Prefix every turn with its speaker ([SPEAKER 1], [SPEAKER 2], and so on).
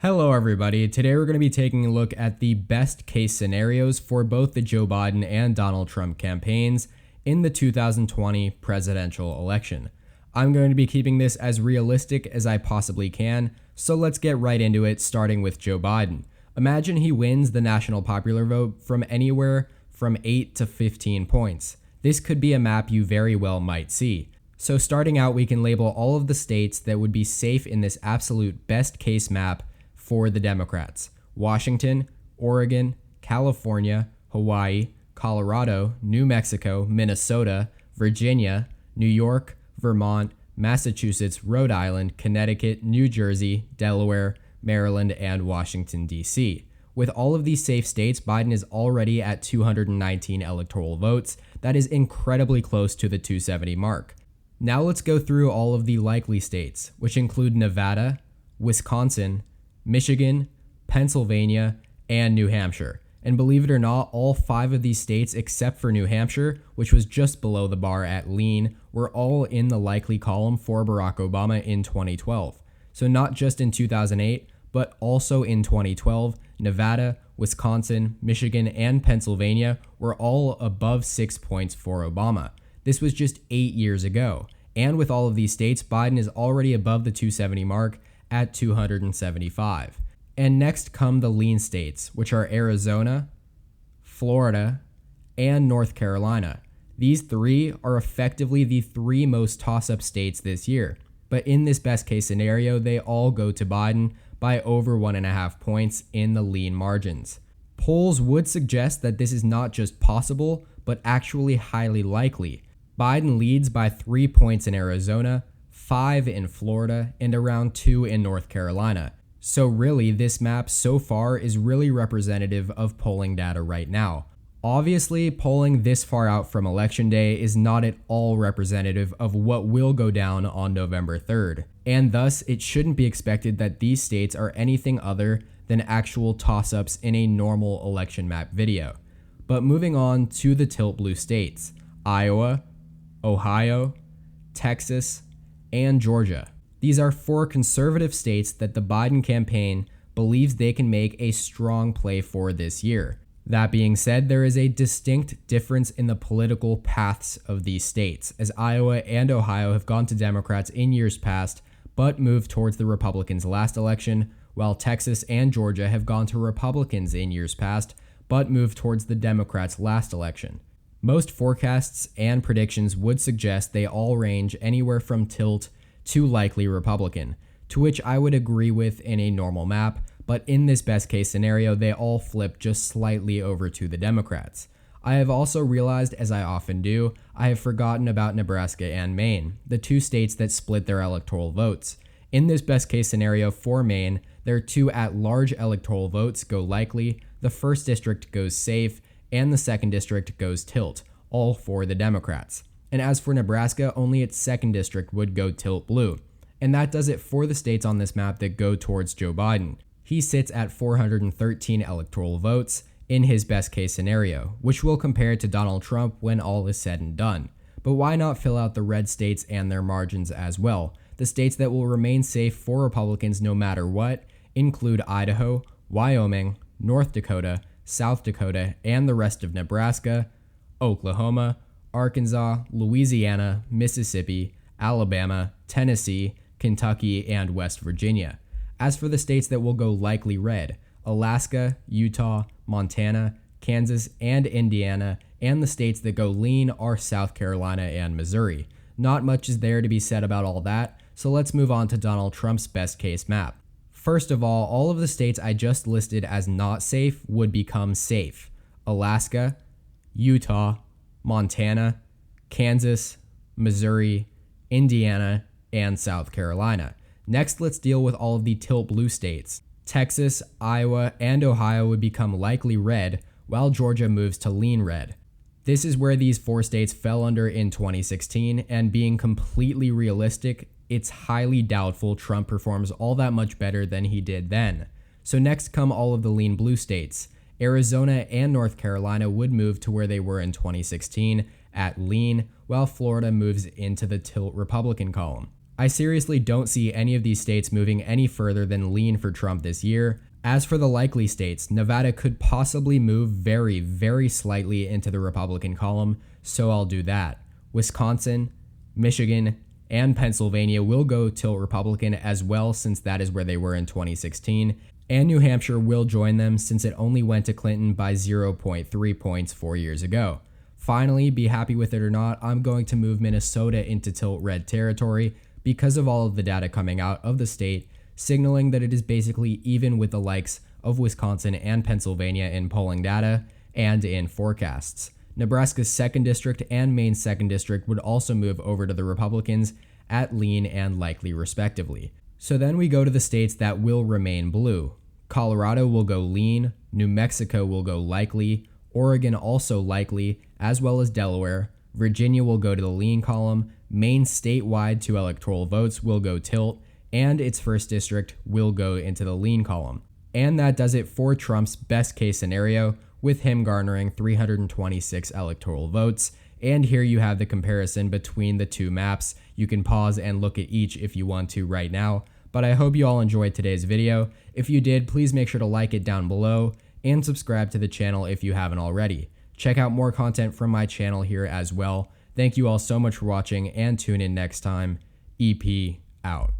[SPEAKER 1] Hello everybody, today we're going to be taking a look at the best case scenarios for both the Joe Biden and Donald Trump campaigns in the 2020 presidential election. I'm going to be keeping this as realistic as I possibly can, so let's get right into it, starting with Joe Biden. Imagine he wins the national popular vote from anywhere from 8 to 15 points. This could be a map you very well might see. So starting out, we can label all of the states that would be safe in this absolute best case map for the Democrats: Washington, Oregon, California, Hawaii, Colorado, New Mexico, Minnesota, Virginia, New York, Vermont, Massachusetts, Rhode Island, Connecticut, New Jersey, Delaware, Maryland, and Washington, D.C. With all of these safe states, Biden is already at 219 electoral votes. That is incredibly close to the 270 mark. Now let's go through all of the likely states, which include Nevada, Wisconsin, Michigan, Pennsylvania, and New Hampshire. And believe it or not, all 5 of these states, except for New Hampshire, which was just below the bar at lean, were all in the likely column for Barack Obama in 2012. So not just in 2008, but also in 2012, Nevada, Wisconsin, Michigan, and Pennsylvania were all above 6 points for Obama. This was just 8 years ago. And with all of these states, Biden is already above the 270 mark at 275. And next come the lean states, which are Arizona, Florida, and North Carolina. These 3 are effectively the 3 most toss-up states this year. But in this best case scenario, they all go to Biden by over 1.5 points in the lean margins. Polls would suggest that this is not just possible, but actually highly likely. Biden leads by 3 points in Arizona, 5 in Florida, and around 2 in North Carolina. So really, this map so far is really representative of polling data right now. Obviously, polling this far out from Election Day is not at all representative of what will go down on November 3rd, and thus it shouldn't be expected that these states are anything other than actual toss-ups in a normal election map video. But moving on to the tilt blue states: Iowa, Ohio, Texas, and Georgia. These are 4 conservative states that the Biden campaign believes they can make a strong play for this year. That being said, there is a distinct difference in the political paths of these states, as Iowa and Ohio have gone to Democrats in years past, but moved towards the Republicans last election, while Texas and Georgia have gone to Republicans in years past, but moved towards the Democrats last election. Most forecasts and predictions would suggest they all range anywhere from tilt to likely Republican, to which I would agree with in a normal map, but in this best case scenario, they all flip just slightly over to the Democrats. I have also realized, as I often do, I have forgotten about Nebraska and Maine, the 2 states that split their electoral votes. In this best case scenario for Maine, their 2 at-large electoral votes go likely, the 1st district goes safe, and the 2nd district goes tilt, all for the Democrats. And as for Nebraska, only its 2nd district would go tilt blue. And that does it for the states on this map that go towards Joe Biden. He sits at 413 electoral votes in his best case scenario, which will compare to Donald Trump when all is said and done. But why not fill out the red states and their margins as well? The states that will remain safe for Republicans no matter what include Idaho, Wyoming, North Dakota, South Dakota, and the rest of Nebraska, Oklahoma, Arkansas, Louisiana, Mississippi, Alabama, Tennessee, Kentucky, and West Virginia. As for the states that will go likely red, Alaska, Utah, Montana, Kansas, and Indiana, and the states that go lean are South Carolina and Missouri. Not much is there to be said about all that, so let's move on to Donald Trump's best case map. First of all of the states I just listed as not safe would become safe: Alaska, Utah, Montana, Kansas, Missouri, Indiana, and South Carolina. Next, let's deal with all of the tilt blue states. Texas, Iowa, and Ohio would become likely red, while Georgia moves to lean red. This is where these 4 states fell under in 2016, and being completely realistic, it's highly doubtful Trump performs all that much better than he did then. So next come all of the lean blue states. Arizona and North Carolina would move to where they were in 2016 at lean, while Florida moves into the tilt Republican column. I seriously don't see any of these states moving any further than lean for Trump this year. As for the likely states, Nevada could possibly move very, very slightly into the Republican column, so I'll do that. Wisconsin, Michigan, and Pennsylvania will go tilt Republican as well, since that is where they were in 2016, and New Hampshire will join them since it only went to Clinton by 0.3 points 4 years ago. Finally, be happy with it or not, I'm going to move Minnesota into tilt red territory because of all of the data coming out of the state, signaling that it is basically even with the likes of Wisconsin and Pennsylvania in polling data and in forecasts. Nebraska's 2nd District and Maine's 2nd District would also move over to the Republicans at lean and likely respectively. So then we go to the states that will remain blue. Colorado will go lean, New Mexico will go likely, Oregon also likely, as well as Delaware. Virginia will go to the lean column, Maine statewide 2 electoral votes will go tilt, and its 1st district will go into the lean column. And that does it for Trump's best case scenario, with him garnering 326 electoral votes. And here you have the comparison between the two maps. You can pause and look at each if you want to right now. But I hope you all enjoyed today's video. If you did, please make sure to like it down below and subscribe to the channel if you haven't already. Check out more content from my channel here as well. Thank you all so much for watching, and tune in next time. EP out.